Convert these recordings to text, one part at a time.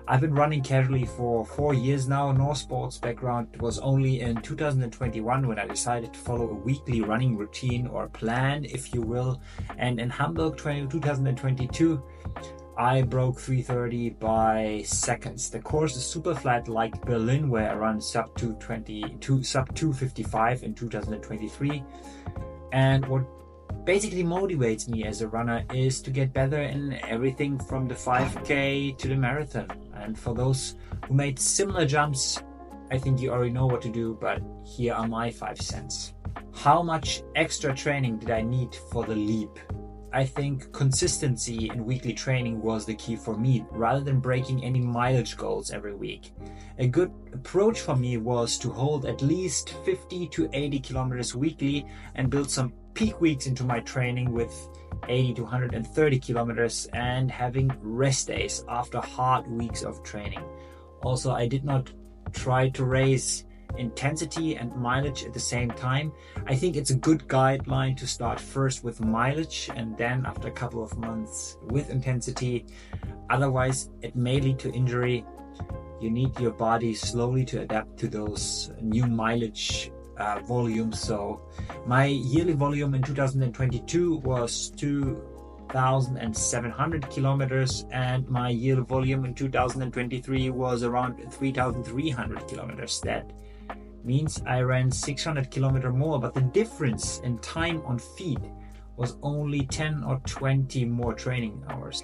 I've been running casually for 4 years now. No sports background. It was only in 2021 when I decided to follow a weekly running routine or plan, if you will. And in Hamburg 2022, I broke 3:30 by seconds. The course is super flat like Berlin, where I run sub 255 in 2023. And what basically motivates me as a runner is to get better in everything from the 5K to the marathon. And for those who made similar jumps, I think you already know what to do, but here are my 5 cents. How much extra training did I need for the leap? I think consistency in weekly training was the key for me, rather than breaking any mileage goals every week. A good approach for me was to hold at least 50 to 80 kilometers weekly and build some peak weeks into my training with 80 to 130 kilometers and having rest days after hard weeks of training. Also, I did not try to raise intensity and mileage at the same time. I think it's a good guideline to start first with mileage and then after a couple of months with intensity. Otherwise, it may lead to injury. You need your body slowly to adapt to those new mileage volumes. So my yearly volume in 2022 was 2,700 kilometers, and my yearly volume in 2023 was around 3,300 kilometers. That means I ran 600 kilometers more, but the difference in time on feet was only 10 or 20 more training hours.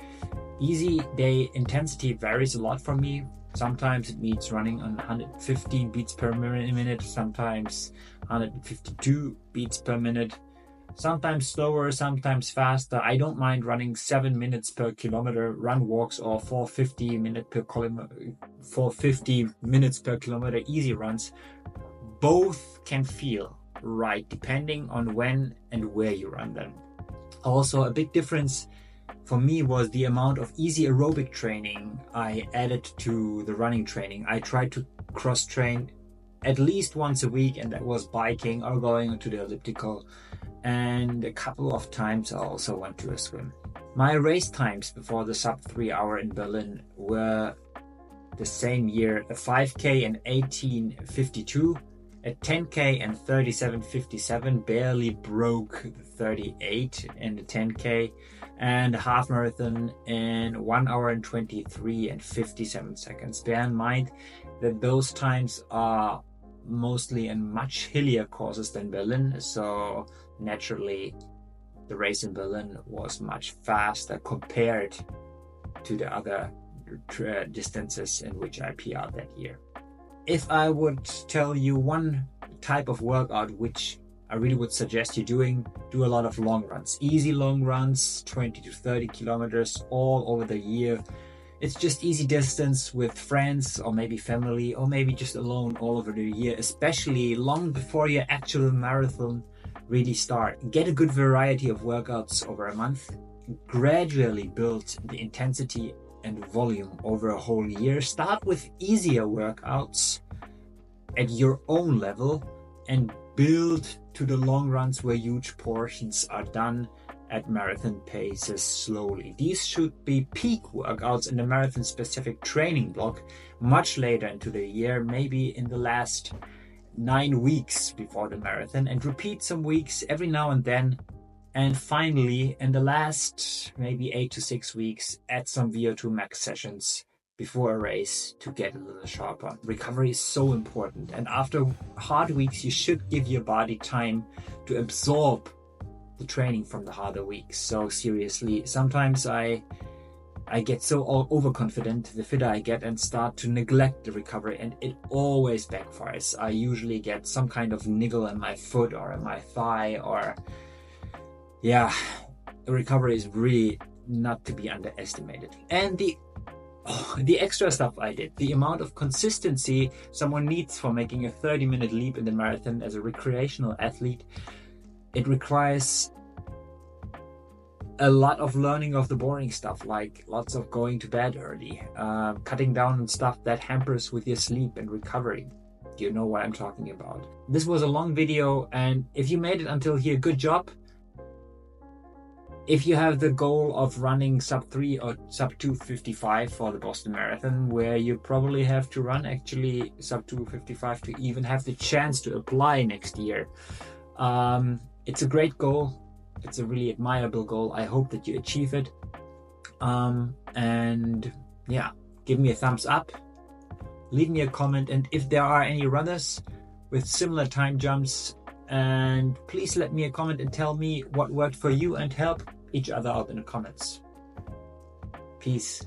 Easy day intensity varies a lot for me. Sometimes it means running on 115 beats per minute, sometimes 152 beats per minute, sometimes slower, sometimes faster. I don't mind running 7 minutes per kilometer run walks or 450 minutes per kilometer easy runs. Both can feel right depending on when and where you run them. Also, a big difference for me was the amount of easy aerobic training I added to the running training. I tried to cross train at least once a week, and that was biking or going onto the elliptical. And a couple of times I also went to a swim. My race times before the sub 3 hour in Berlin were the same year: a 5K in 18:52, a 10K in 37:57, barely broke the 38 in the 10K, and a half marathon in 1 hour and 23 and 57 seconds. Bear in mind that those times are mostly in much hillier courses than Berlin, so naturally the race in Berlin was much faster compared to the other distances in which I PR'd that year. If I would tell you one type of workout which I really would suggest you do a lot of long runs. Easy long runs, 20 to 30 kilometers all over the year. It's just easy distance with friends or maybe family or maybe just alone all over the year, especially long before your actual marathon really start. Get a good variety of workouts over a month. Gradually build the intensity and volume over a whole year. Start with easier workouts at your own level and build to the long runs where huge portions are done at marathon paces slowly. These should be peak workouts in the marathon specific training block much later into the year, maybe in the last 9 weeks before the marathon, and repeat some weeks every now and then. And finally, in the last maybe 8 to 6 weeks, add some VO2 max sessions before a race to get a little sharper. Recovery is so important, and after hard weeks you should give your body time to absorb the training from the harder weeks. So seriously, sometimes I get so overconfident the fitter I get and start to neglect the recovery, and it always backfires. I usually get some kind of niggle in my foot or in my thigh, or the recovery is really not to be underestimated. And the extra stuff I did, the amount of consistency someone needs for making a 30-minute leap in the marathon as a recreational athlete, it requires a lot of learning of the boring stuff, like lots of going to bed early, cutting down on stuff that hampers with your sleep and recovery. You know what I'm talking about. This was a long video, and if you made it until here, good job. if you have the goal of running sub 3 or sub 2:55 for the Boston Marathon, where you probably have to run actually sub 2:55 to even have the chance to apply next year, it's a great goal. It's a really admirable goal. I hope that you achieve it. And yeah, give me a thumbs up, leave me a comment, and if there are any runners with similar time jumps, and please let me a comment and tell me what worked for you and help each other out in the comments. Peace.